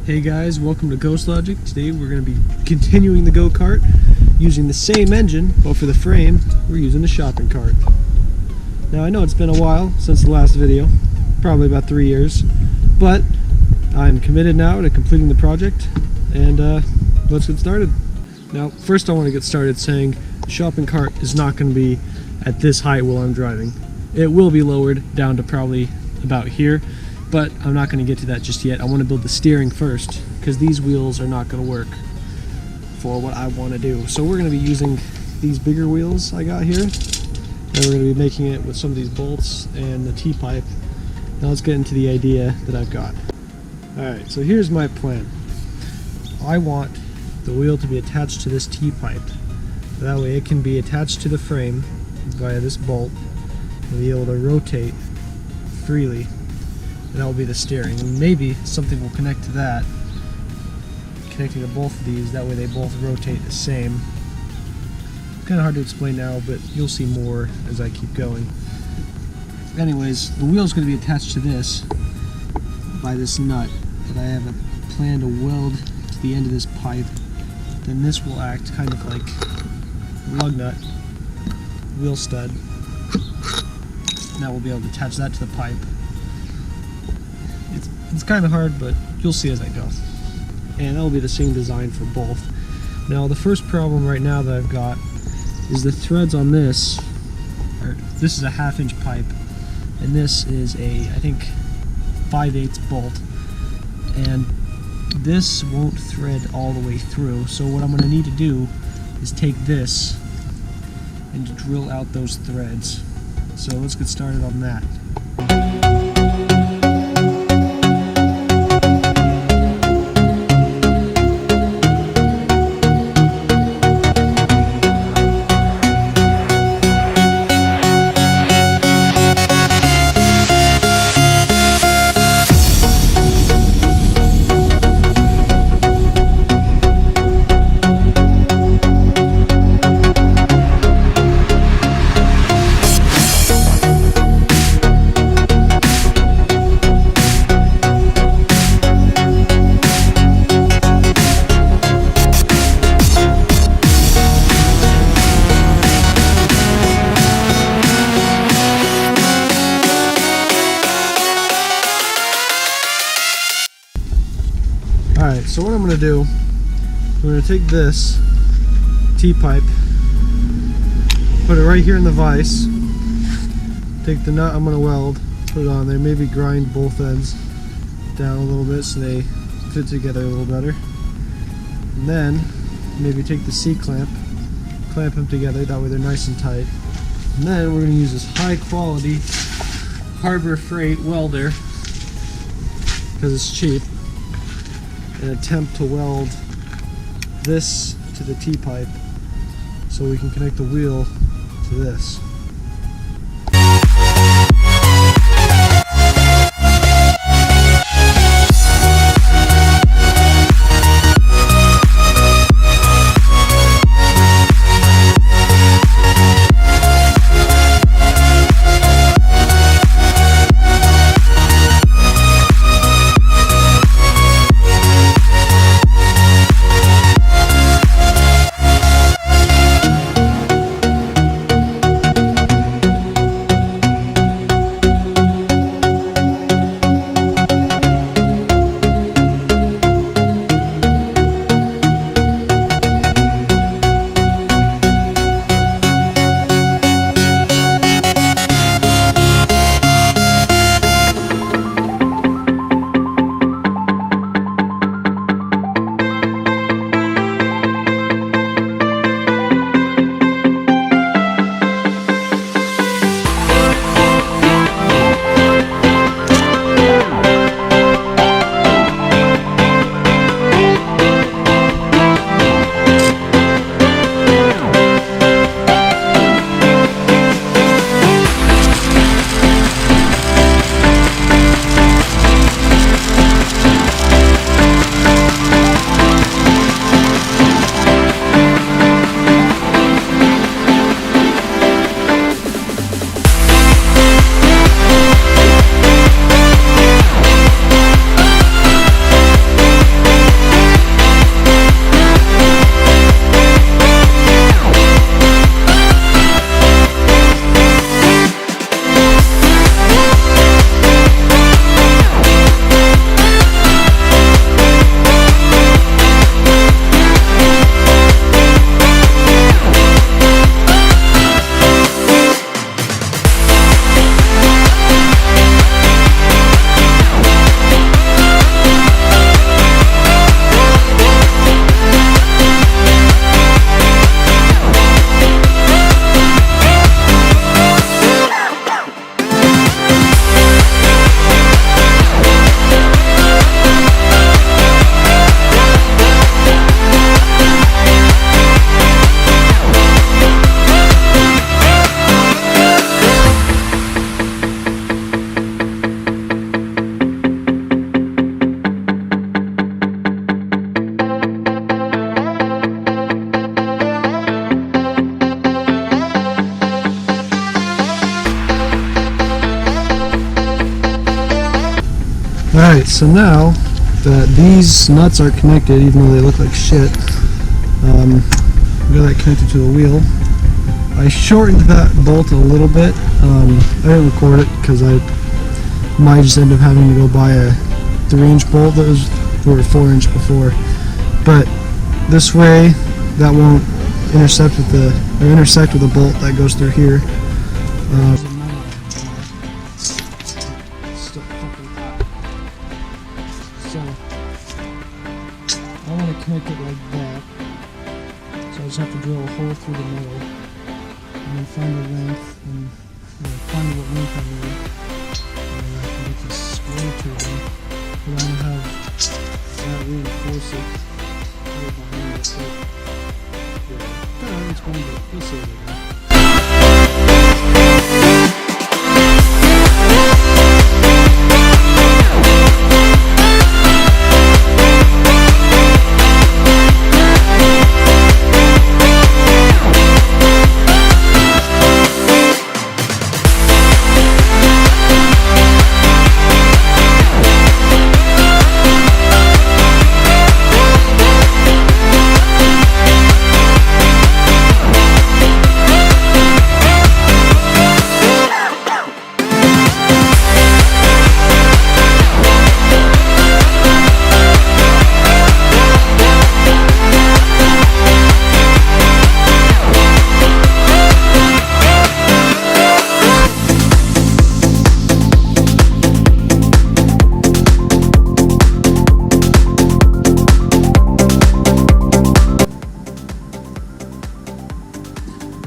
Hey guys, welcome to Ghost Logic. Today we're going to be continuing the go-kart using the same engine, but for the frame we're using a shopping cart. Now I know it's been a while since the last video, probably about 3 years, but I'm committed now to completing the project, and let's get started. Now first I want to get started saying the shopping cart is not going to be at this height while I'm driving. It will be lowered down to probably about here, but I'm not going to get to that just yet. I want to build the steering first, because these wheels are not going to work for what I want to do. So we're going to be using these bigger wheels I got here, and we're going to be making it with some of these bolts and the T-pipe. Now let's get into the idea that I've got. Alright, so here's my plan. I want the wheel to be attached to this T-pipe. That way it can be attached to the frame via this bolt and be able to rotate freely. And that will be the steering, and maybe something will connect to that, connecting to both of these, that way they both rotate the same. It's kind of hard to explain now, but you'll see more as I keep going. Anyways, the wheel is going to be attached to this by this nut that I have a plan to weld to the end of this pipe. Then this will act kind of like a lug nut, wheel stud. Now we'll be able to attach that to the pipe. It's kind of hard, but you'll see as I go. And that'll be the same design for both. Now the first problem right now that I've got is the threads on this. This is a 1/2 inch pipe, and this is a, I think, 5/8 bolt. And this won't thread all the way through. So what I'm going to need to do is take this and drill out those threads. So let's get started on that. Alright, so what I'm going to do, I'm going to take this T-pipe, put it right here in the vise, take the nut I'm going to weld, put it on there, maybe grind both ends down a little bit so they fit together a little better. And then maybe take the C-clamp, clamp them together, that way they're nice and tight. And then we're going to use this high quality Harbor Freight welder, because it's cheap, and attempt to weld this to the T-pipe so we can connect the wheel to this. Alright, so now that these nuts are connected, even though they look like shit, we got that connected to the wheel. I shortened that bolt a little bit. I didn't record it because I might just end up having to go buy a 3-inch bolt that was or a 4-inch before. But this way, that won't intersect with the bolt that goes through here. So I want to connect it like that. So I just have to drill a hole through the metal and then find the length and find what length I need. And I can get this square tubing. But I'm going to have that reinforce it right behind it. So, yeah, it's going to you'll see it later.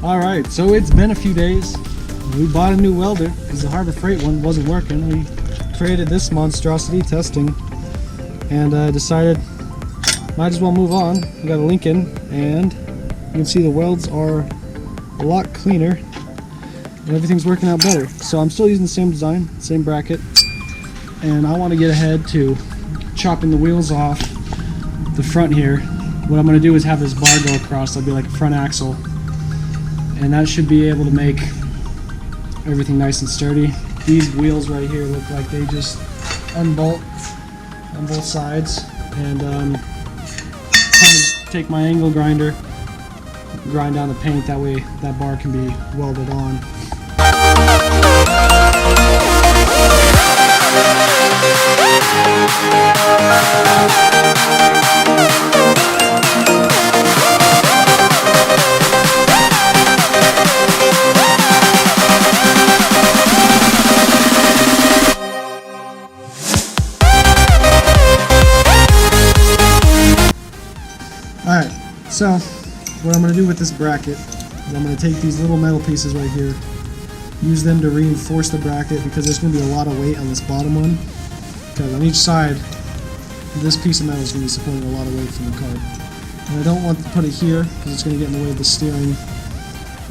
Alright, so it's been a few days. We bought a new welder because the Harbor Freight one wasn't working. We created this monstrosity testing and decided might as well move on. We got a Lincoln and you can see the welds are a lot cleaner and everything's working out better. So I'm still using the same design, same bracket, and I want to get ahead to chopping the wheels off the front here. What I'm going to do is have this bar go across. That'll be like a front axle. And that should be able to make everything nice and sturdy. These wheels right here look like they just unbolt on both sides. And I'll just take my angle grinder, grind down the paint, that way that bar can be welded on. Alright, so what I'm going to do with this bracket is I'm going to take these little metal pieces right here, use them to reinforce the bracket because there's going to be a lot of weight on this bottom one. Because on each side, this piece of metal is going to be supporting a lot of weight from the cart. And I don't want to put it here because it's going to get in the way of the steering.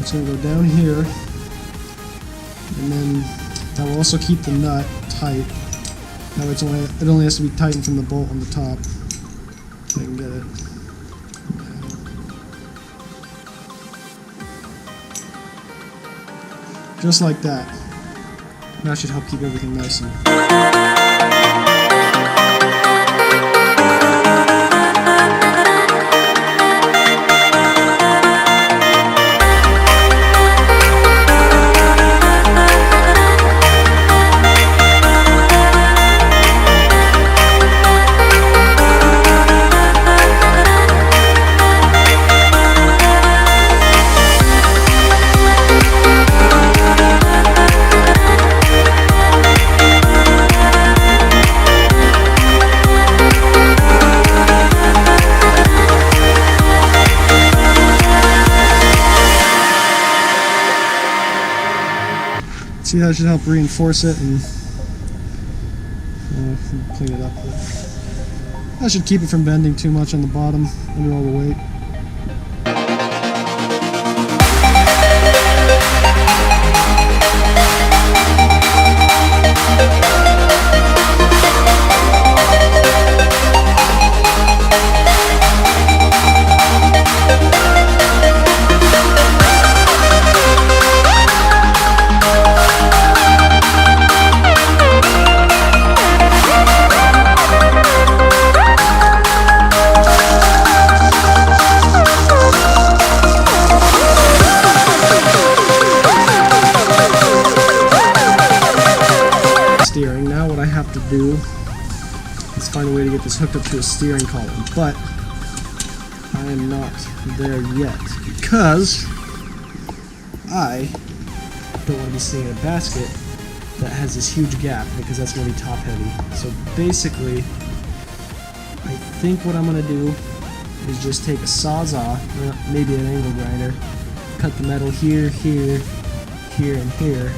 It's going to go down here, and then that will also keep the nut tight. That way it only has to be tightened from the bolt on the top. So I can get it. Just like that. That should help keep everything nice and... See, that should help reinforce it and clean it up. But that should keep it from bending too much on the bottom under all the weight. to do is find a way to get this hooked up to a steering column, but I am not there yet because I don't want to be sitting in a basket that has this huge gap, because that's going to be top heavy. So basically, I think what I'm going to do is just take a Sawzall, or maybe an angle grinder, cut the metal here, here, here, and here.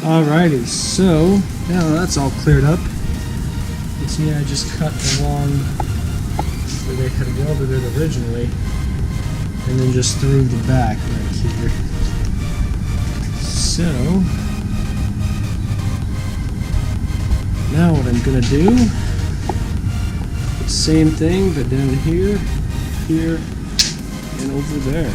Alrighty, so now that's all cleared up. You see, I just cut along where they had welded it originally, and then just through the back right here. So now what I'm gonna do, same thing, but down here, here, and over there.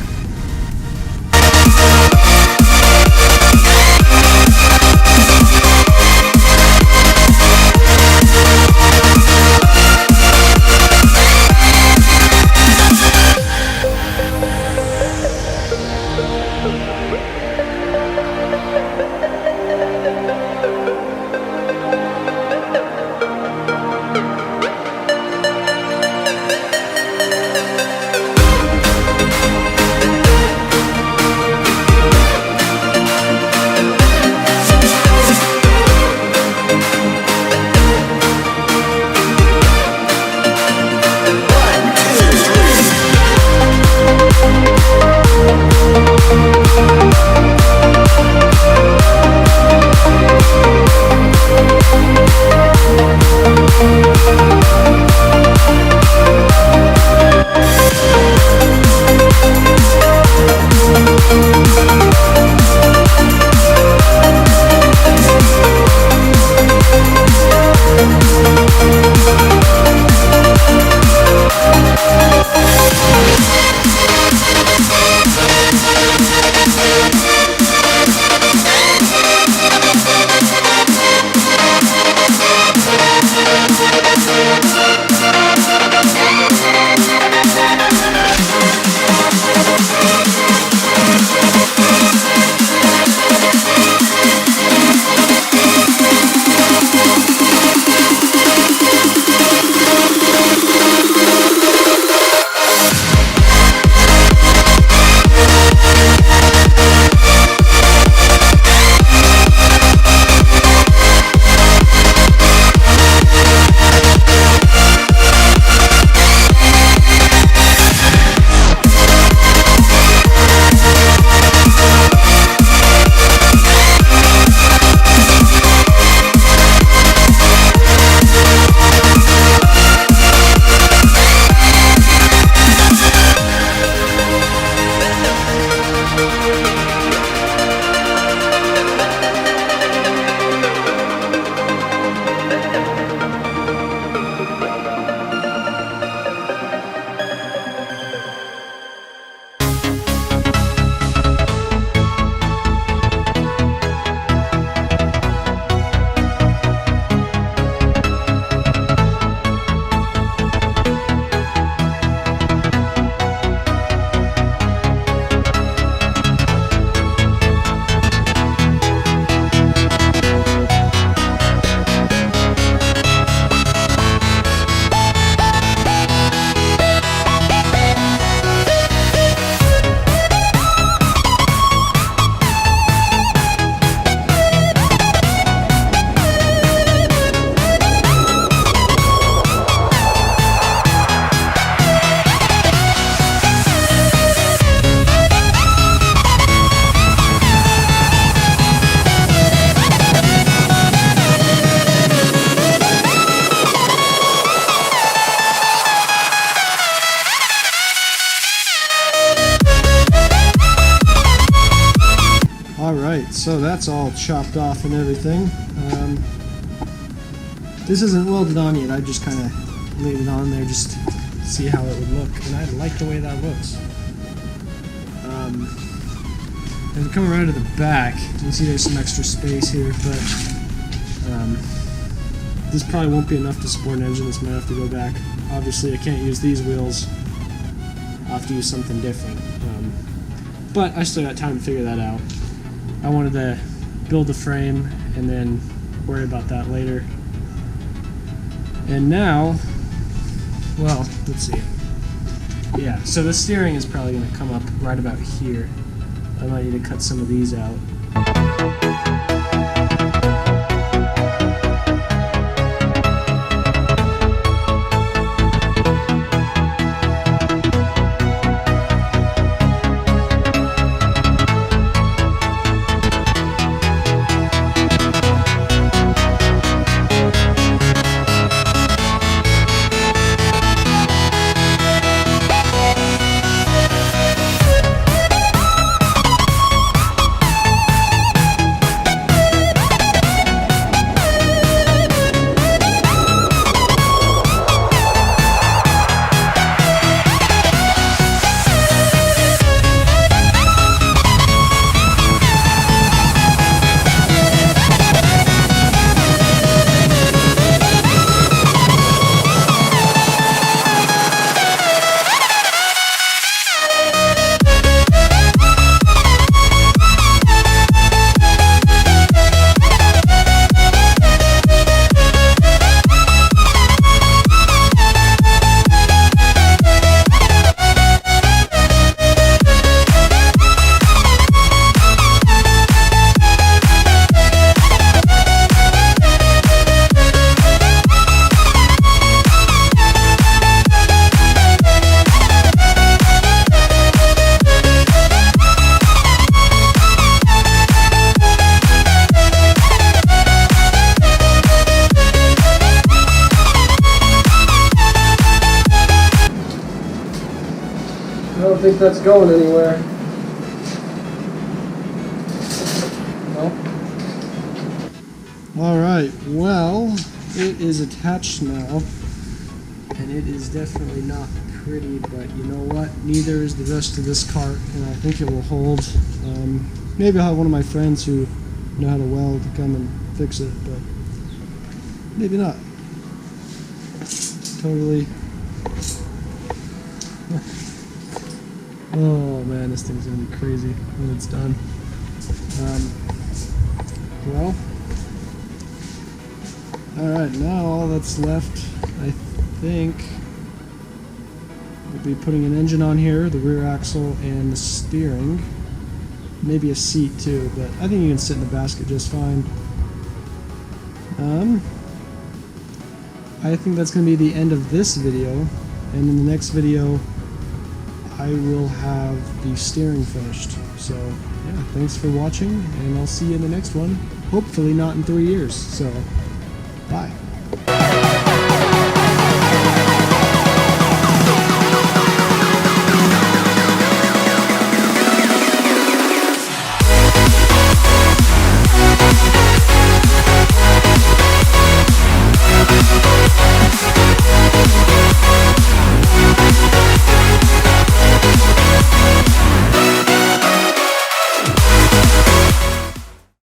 Alright, so that's all chopped off and everything. This isn't welded on yet, I just kind of laid it on there just to see how it would look, and I like the way that looks. And coming around to the back, you can see there's some extra space here, but this probably won't be enough to support an engine. This might have to go back. Obviously I can't use these wheels, I'll have to use something different. But I still got time to figure that out. I wanted to build the frame and then worry about that later. And now, well, let's see. Yeah, so the steering is probably going to come up right about here. I might need to cut some of these out. I don't think that's going anywhere. No. Alright, well, it is attached now, and it is definitely not pretty, but you know what? Neither is the rest of this cart, and I think it will hold. Maybe I'll have one of my friends who know how to weld to come and fix it, but maybe not. Totally. Oh man, this thing's gonna be crazy when it's done. Well, alright, now all that's left, I think, we'll be putting an engine on here, the rear axle, and the steering. Maybe a seat too, but I think you can sit in the basket just fine. I think that's going to be the end of this video, and in the next video I will have the steering finished. So yeah, thanks for watching, and I'll see you in the next one. Hopefully not in 3 years. So bye.